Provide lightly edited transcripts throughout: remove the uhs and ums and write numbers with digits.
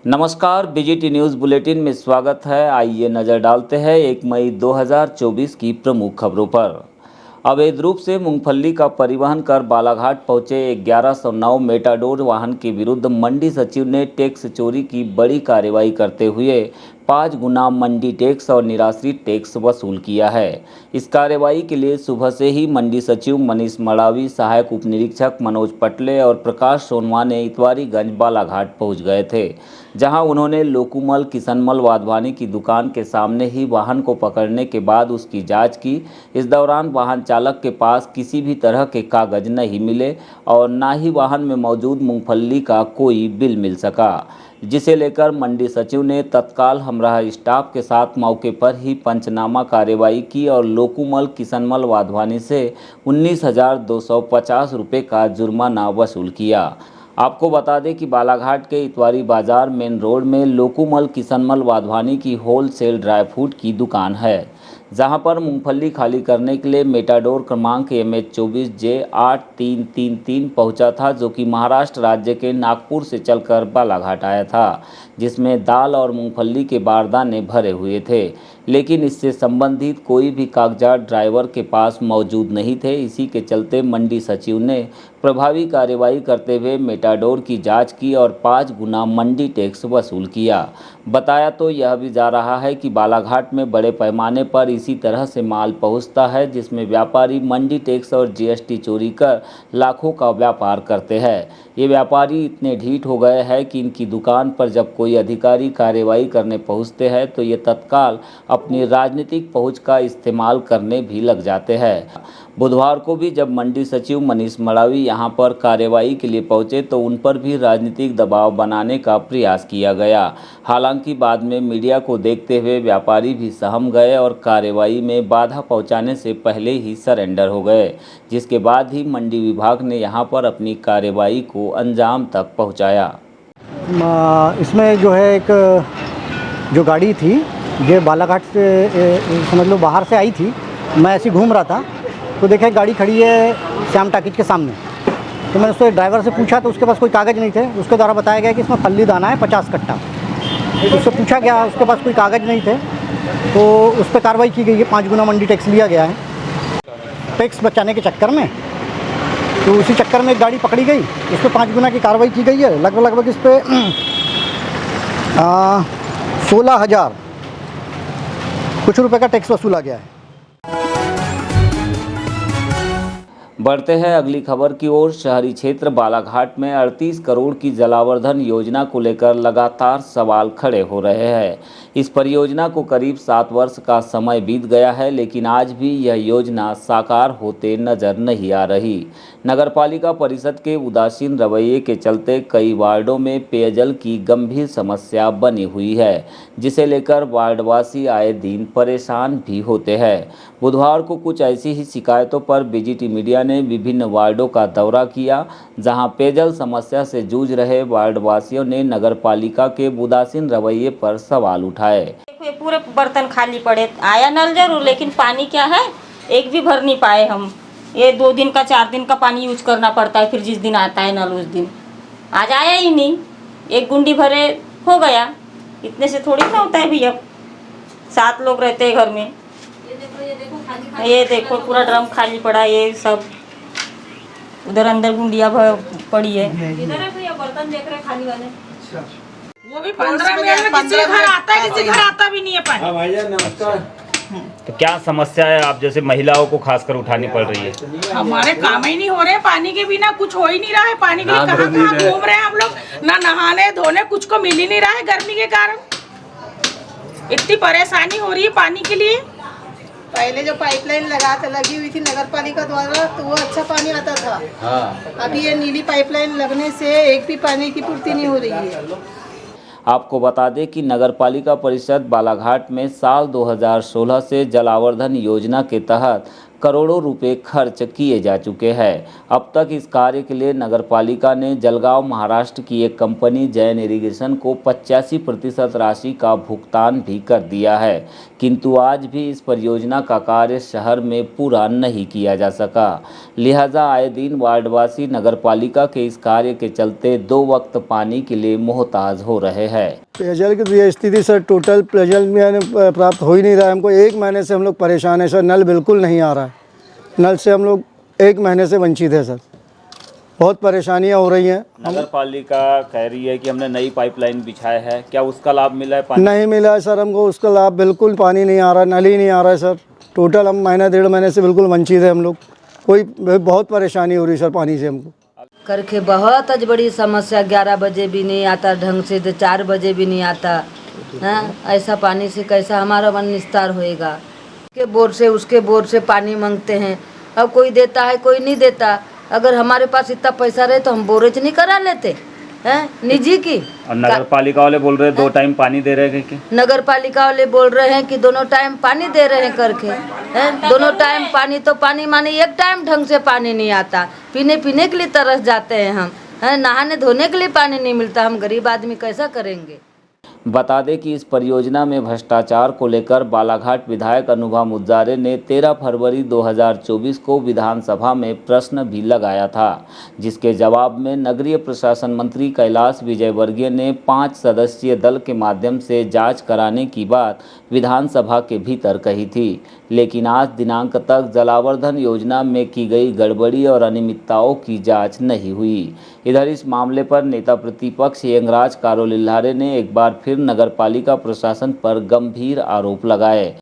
नमस्कार, BGT news bulletin में स्वागत है। आइए नज़र डालते हैं 1 मई 2024 की प्रमुख खबरों पर। अवैध रूप से मूंगफली का परिवहन कर बालाघाट पहुंचे 1109 मेटाडोर वाहन के विरुद्ध मंडी सचिव ने टैक्स चोरी की बड़ी कार्रवाई करते हुए 5 गुना मंडी टैक्स और निराश्रित टैक्स वसूल किया है। इस कार्रवाई के लिए सुबह से ही मंडी सचिव मनीष मड़ावी, सहायक उप निरीक्षक मनोज पटले और प्रकाश सोनवा ने इतवारीगंज बालाघाट पहुंच गए थे, जहां उन्होंने लोकुमल किशनमल वाधवानी की दुकान के सामने ही वाहन को पकड़ने के बाद उसकी जांच की। इस दौरान वाहन चालक के पास किसी भी तरह के कागज नहीं मिले और न ही वाहन में मौजूद मूंगफली का कोई बिल मिल सका, जिसे लेकर मंडी सचिव ने तत्काल हमरा स्टाफ के साथ मौके पर ही पंचनामा कार्रवाई की और लोकुमल किशनमल वाधवानी से 19,250 रुपये का जुर्माना वसूल किया। आपको बता दें कि बालाघाट के इतवारी बाजार मेन रोड में लोकुमल किशनमल वाधवानी की होलसेल ड्राई फ्रूट की दुकान है, जहां पर मूंगफली खाली करने के लिए मेटाडोर क्रमांक MH24J 8333 पहुंचा था, जो कि महाराष्ट्र राज्य के नागपुर से चलकर बालाघाट आया था, जिसमें दाल और मूंगफली के बारदाने भरे हुए थे, लेकिन इससे संबंधित कोई भी कागजात ड्राइवर के पास मौजूद नहीं थे। इसी के चलते मंडी सचिव ने प्रभावी कार्रवाई करते हुए मेटाडोर की जांच की और 5 गुना मंडी टैक्स वसूल किया। बताया तो यह भी जा रहा है कि बालाघाट में बड़े पैमाने पर इसी तरह से माल पहुंचता है, जिसमें व्यापारी मंडी टैक्स और GST चोरी कर लाखों का व्यापार करते हैं। ये व्यापारी इतने ढीठ हो गए हैं कि इनकी दुकान पर जब कोई अधिकारी कार्रवाई करने पहुंचते हैं तो ये तत्काल अपनी राजनीतिक पहुंच का इस्तेमाल करने भी लग जाते हैं। बुधवार को भी जब मंडी सचिव मनीष मड़ावी यहां पर कार्रवाई के लिए पहुंचे तो उन पर भी राजनीतिक दबाव बनाने का प्रयास किया गया। हालांकि बाद में मीडिया को देखते हुए व्यापारी भी सहम गए और कार्रवाई में बाधा पहुंचाने से पहले ही सरेंडर हो गए, जिसके बाद ही मंडी विभाग ने यहां पर अपनी कार्रवाई को अंजाम तक पहुंचाया। इसमें जो है एक जो गाड़ी थी ये बालाघाट से समझ लो बाहर से आई थी। मैं ऐसे घूम रहा था तो देखा गाड़ी खड़ी है श्याम टाकीज के सामने। तो मैंने उससे ड्राइवर से पूछा तो उसके पास कोई कागज़ नहीं थे। उसके द्वारा बताया गया कि इसमें फल्ली दाना है 50 कट्टा। तो उससे पूछा गया, उसके पास कोई कागज़ नहीं थे, तो उस पर कार्रवाई की गई है। 5 गुना मंडी टैक्स लिया गया है टैक्स बचाने के चक्कर में। तो उसी चक्कर में एक गाड़ी पकड़ी गई, उस पर 5 गुना की कार्रवाई की गई है। लगभग इस पर 16,000 कुछ रुपए का टैक्स वसूला गया है। बढ़ते हैं अगली खबर की ओर। शहरी क्षेत्र बालाघाट में 38 करोड़ की जलावर्धन योजना को लेकर लगातार सवाल खड़े हो रहे हैं। इस परियोजना को करीब 7 वर्ष का समय बीत गया है, लेकिन आज भी यह योजना साकार होते नजर नहीं आ रही। नगरपालिका परिषद के उदासीन रवैये के चलते कई वार्डों में पेयजल की गंभीर समस्या बनी हुई है, जिसे लेकर वार्डवासी आए दिन परेशान भी होते हैं। बुधवार को कुछ ऐसी ही शिकायतों पर बीजीटी मीडिया ने विभिन्न वार्डों का दौरा किया, जहां पेयजल समस्या से जूझ रहे वार्डवासियों ने नगरपालिका के उदासीन रवैये पर सवाल उठाए। देखो ये पूरे बर्तन खाली पड़े, आया नल जरूर, लेकिन पानी क्या है एक भी भर नहीं पाए हम। ये 2 दिन का 4 दिन का पानी यूज करना पड़ता है, फिर जिस दिन आता है नल उस दिन। आज आया ही नहीं, एक गुंडी भरे हो गया। इतने से थोड़ी ना होता है भैया, 7 लोग रहते हैं घर में। ये देखो पूरा ड्रम खाली पड़ा, ये सब उधर अंदर गुंडिया पड़ी है। इधर है भैया बर्तन देख रहे खाली वाले। वो भी 15 मिनट में किसी घर आता है, किसी घर आता भी नहीं है पानी। भैया नमस्कार। तो क्या समस्या है आप जैसे महिलाओं को खासकर उठानी पड़ रही है? हमारे काम ही नहीं हो रहे, पानी के बिना कुछ हो ही नहीं रहा है। पानी के लिए कहाँ घूम रहे हैं हम लोग, ना नहाने धोने कुछ को मिल ही नहीं रहा है। गर्मी के कारण इतनी परेशानी हो रही है पानी के लिए। पहले जो पाइपलाइन लगी हुई थी नगर पालिका द्वारा तो वो अच्छा पानी आता था। हाँ। अभी ये नीली पाइपलाइन लगने से एक भी पानी की पूर्ति नहीं हो रही है। आपको बता दें कि नगरपालिका परिषद बालाघाट में साल 2016 से जलावर्धन योजना के तहत करोड़ों रुपए खर्च किए जा चुके हैं। अब तक इस कार्य के लिए नगरपालिका ने जलगांव महाराष्ट्र की एक कंपनी जैन इरिगेशन को 85% राशि का भुगतान भी कर दिया है, किंतु आज भी इस परियोजना का कार्य शहर में पूरा नहीं किया जा सका। लिहाजा आए दिन वार्डवासी नगरपालिका के इस कार्य के चलते 2 वक्त पानी के लिए मोहताज हो रहे हैं। पेयजल की तो ये स्थिति सर, टोटल पेयजल में प्राप्त हो ही नहीं रहा है हमको। 1 महीने से हम लोग परेशान हैं सर, नल बिल्कुल नहीं आ रहा है। नल से हम लोग 1 महीने से वंचित है सर, बहुत परेशानियां हो रही हैं। नगर पालिका कह रही है कि हमने नई पाइपलाइन बिछाया है, क्या उसका लाभ मिला है? पानी नहीं मिला है सर हमको उसका लाभ, बिल्कुल पानी नहीं आ रहा, नल ही नहीं आ रहा है सर। टोटल हम महीना 1.5 महीने से बिल्कुल वंचित है हम लोग। बहुत परेशानी हो रही है सर पानी से हमको। करके बहुत आज बड़ी समस्या, 11 बजे भी नहीं आता ढंग से, तो 4 बजे भी नहीं आता है। ऐसा पानी से कैसा हमारा मन निस्तार होएगा? के बोर से उसके बोर से पानी मांगते हैं, अब कोई देता है कोई नहीं देता। अगर हमारे पास इतना पैसा रहे तो हम बोरेज नहीं करा लेते हैं निजी की। और नगर पालिका वाले बोल रहे हैं 2 टाइम पानी दे रहे हैं। नगर पालिका वाले बोल रहे हैं कि दोनों टाइम पानी दे रहे हैं करके, हैं दोनों टाइम पानी, तो पानी माने 1 टाइम ढंग से पानी नहीं आता। पीने के लिए तरस जाते हैं हम, हैं नहाने धोने के लिए पानी नहीं मिलता। हम गरीब आदमी कैसा करेंगे? बता दें कि इस परियोजना में भ्रष्टाचार को लेकर बालाघाट विधायक अनुभव मुज्जारे ने 13 फरवरी 2024 को विधानसभा में प्रश्न भी लगाया था, जिसके जवाब में नगरीय प्रशासन मंत्री कैलाश विजयवर्गीय ने 5 सदस्यीय दल के माध्यम से जांच कराने की बात विधानसभा के भीतर कही थी। लेकिन आज दिनांक तक जलावर्धन योजना में की गई गड़बड़ी और अनियमितताओं की जांच नहीं हुई। इधर इस मामले पर नेता प्रतिपक्ष यंगराज कारोलिल्हारे ने एक बार फिर नगरपालिका प्रशासन पर गंभीर आरोप लगाए।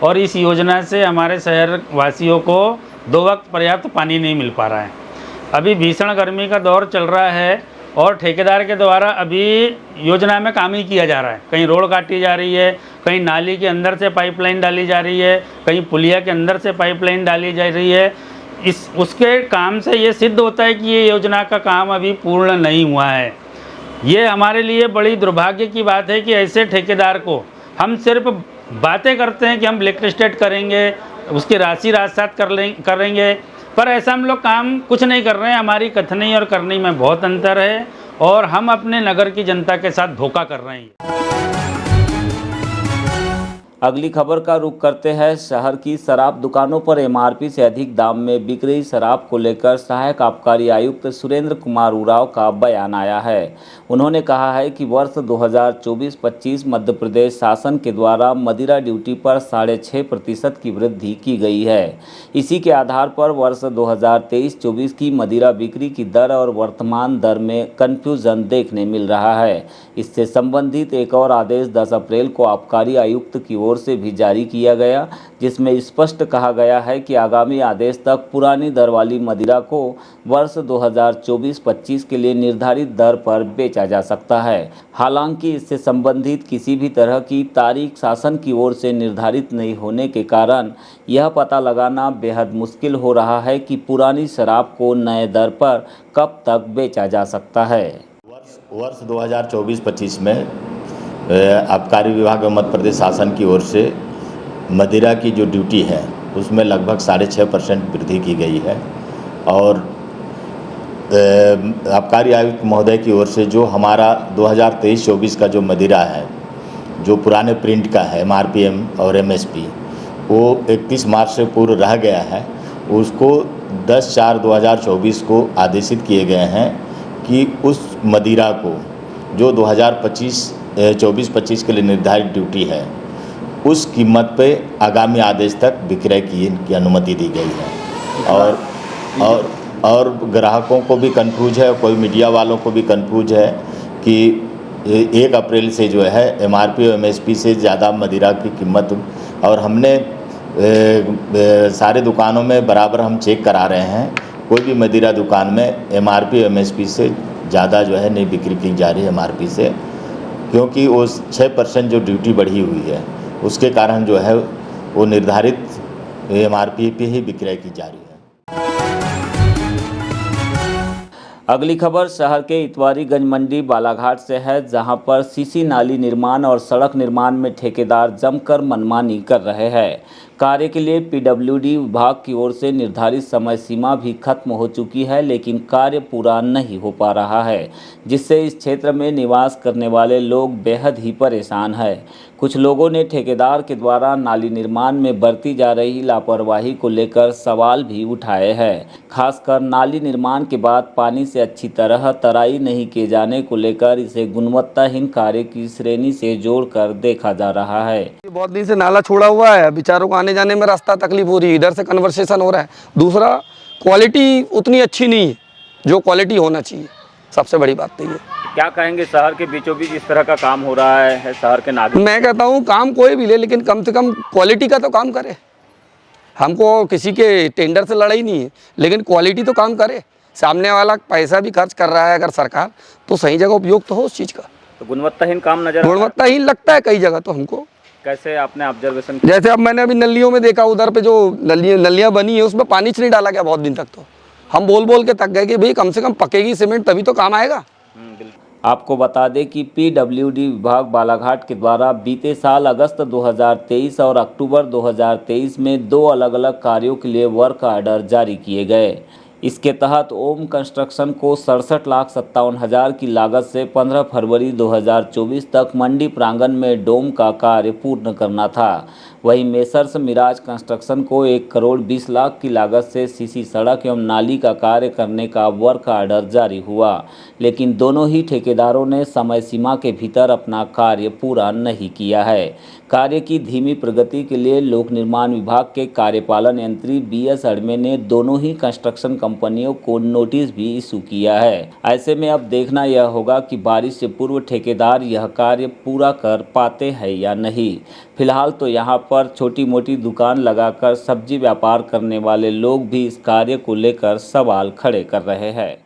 और इस योजना से हमारे शहर वासियों को 2 वक्त पर्याप्त पानी नहीं मिल पा रहा है। अभी भीषण गर्मी का दौर चल रहा है और ठेकेदार के द्वारा अभी योजना में काम ही किया जा रहा है। कहीं रोड काटी जा रही है, कहीं नाली के अंदर से पाइपलाइन डाली जा रही है, कहीं पुलिया के अंदर से पाइपलाइन डाली जा रही है। उसके काम से ये सिद्ध होता है कि ये योजना का काम अभी पूर्ण नहीं हुआ है। ये हमारे लिए बड़ी दुर्भाग्य की बात है कि ऐसे ठेकेदार को हम सिर्फ बातें करते हैं कि हम ब्लैक लिस्टेड करेंगे, उसकी राशि राजसात करेंगे, पर ऐसा हम लोग काम कुछ नहीं कर रहे हैं। हमारी कथनी और करनी में बहुत अंतर है और हम अपने नगर की जनता के साथ धोखा कर रहे हैं। अगली खबर का रुख करते हैं। शहर की शराब दुकानों पर एमआरपी से अधिक दाम में बिक रही शराब को लेकर सहायक आबकारी आयुक्त सुरेंद्र कुमार उरांव का बयान आया है। उन्होंने कहा है कि वर्ष 2024-25 मध्य प्रदेश शासन के द्वारा मदिरा ड्यूटी पर 6.5% की वृद्धि की गई है। इसी के आधार पर वर्ष 2023-24 की मदिरा बिक्री की दर और वर्तमान दर में कन्फ्यूजन देखने मिल रहा है। इससे संबंधित एक और आदेश 10 अप्रैल को आबकारी आयुक्त की ओर से भी जारी किया गया, जिसमें स्पष्ट कहा गया है कि आगामी आदेश तक पुरानी दर वाली मदिरा को वर्ष 2024-25 के लिए निर्धारित दर पर बेचा जा सकता है। हालांकि इससे संबंधित किसी भी तरह की तारीख शासन की ओर से निर्धारित नहीं होने के कारण यह पता लगाना बेहद मुश्किल हो रहा है कि पुरानी शराब को नए दर पर कब तक बेचा जा सकता है। वर्ष 2024-25 में आबकारी विभाग और मध्य प्रदेश शासन की ओर से मदिरा की जो ड्यूटी है उसमें लगभग 6.5% वृद्धि की गई है और आबकारी आयुक्त महोदय की ओर से जो हमारा 2023-24 का जो मदिरा है, जो पुराने प्रिंट का है एमआरपीएम और एमएसपी, वो 31 मार्च से पूर्व रह गया है। उसको 10/4/2024 को आदेशित किए गए हैं कि उस मदिरा को जो 2024-25 के लिए निर्धारित ड्यूटी है उस कीमत पे आगामी आदेश तक विक्रय की अनुमति दी गई है। और ग्राहकों को भी कन्फ्यूज है, कोई मीडिया वालों को भी कन्फ्यूज है कि 1 अप्रैल से जो है एमआरपी और एमएसपी से ज़्यादा मदिरा की कीमत, और हमने सारे दुकानों में बराबर हम चेक करा रहे हैं, कोई भी मदिरा दुकान में एमआरपी एमएसपी से ज़्यादा जो है नहीं बिक्री की जा रही है एमआरपी से, क्योंकि वो 6% जो ड्यूटी बढ़ी हुई है उसके कारण जो है वो निर्धारित एमआरपी पे ही विक्रय की जा रही है। अगली खबर शहर के इतवारी गंज मंडी बालाघाट से है, जहां पर सीसी नाली निर्माण और सड़क निर्माण में ठेकेदार जमकर मनमानी कर रहे हैं। कार्य के लिए पीडब्ल्यूडी विभाग की ओर से निर्धारित समय सीमा भी खत्म हो चुकी है, लेकिन कार्य पूरा नहीं हो पा रहा है, जिससे इस क्षेत्र में निवास करने वाले लोग बेहद ही परेशान हैं। कुछ लोगों ने ठेकेदार के द्वारा नाली निर्माण में बरती जा रही लापरवाही को लेकर सवाल भी उठाए हैं। खासकर नाली निर्माण के बाद पानी से अच्छी तरह तराई नहीं किए जाने को लेकर इसे गुणवत्ताहीन कार्य की श्रेणी से जोड़कर देखा जा रहा है। बहुत दिन से नाला छोड़ा हुआ है, बेचारों को आने जाने में रास्ता तकलीफ हो रही है, इधर से कन्वर्सेशन हो रहा है। दूसरा, क्वालिटी उतनी अच्छी नहीं है जो क्वालिटी होना चाहिए, सबसे बड़ी बात तो ये। क्या कहेंगे, शहर के बीचों बीच इस तरह का काम हो रहा है शहर के नागरिक? मैं कहता हूँ काम कोई भी ले, लेकिन कम से कम क्वालिटी का तो काम करे। हमको किसी के टेंडर से लड़ाई नहीं है, लेकिन क्वालिटी तो काम करे। सामने वाला पैसा भी खर्च कर रहा है अगर सरकार, तो सही जगह उपयोग तो हो उस चीज़ का। तो गुणवत्ताहीन काम नजर गुणवत्ताहीन लगता है कई जगह तो हमको। कैसे आपने ऑब्जर्वेशन? जैसे अब मैंने अभी नलियों में देखा, उधर पे जो नलियाँ बनी है उसमें पानी नहीं डाला गया बहुत दिन तक। तो हम बोल बोल के थक गए कि भाई कम से कम पकेगी सीमेंट तभी तो काम आएगा। आपको बता दें कि पीडब्ल्यूडी विभाग बालाघाट के द्वारा बीते साल अगस्त 2023 और अक्टूबर 2023 में 2 अलग-अलग कार्यों के लिए वर्क ऑर्डर जारी किए गए। इसके तहत ओम कंस्ट्रक्शन को 67,57,000 की लागत से 15 फरवरी 2024 तक मंडी प्रांगण में डोम का कार्य पूर्ण करना था। वहीं मेसर्स मिराज कंस्ट्रक्शन को 1 करोड़ 20 लाख की लागत से सीसी सड़क एवं नाली का कार्य करने का वर्क ऑर्डर जारी हुआ, लेकिन दोनों ही ठेकेदारों ने समय सीमा के भीतर अपना कार्य पूरा नहीं किया है। कार्य की धीमी प्रगति के लिए लोक निर्माण विभाग के कार्यपालन यंत्री BS अड़मे ने दोनों ही कंस्ट्रक्शन कंपनियों को नोटिस भी इशू किया है। ऐसे में अब देखना यह होगा कि बारिश से पूर्व ठेकेदार यह कार्य पूरा कर पाते हैं या नहीं। फिलहाल तो यहाँ पर छोटी मोटी दुकान लगाकर सब्जी व्यापार करने वाले लोग भी इस कार्य को लेकर सवाल खड़े कर रहे हैं।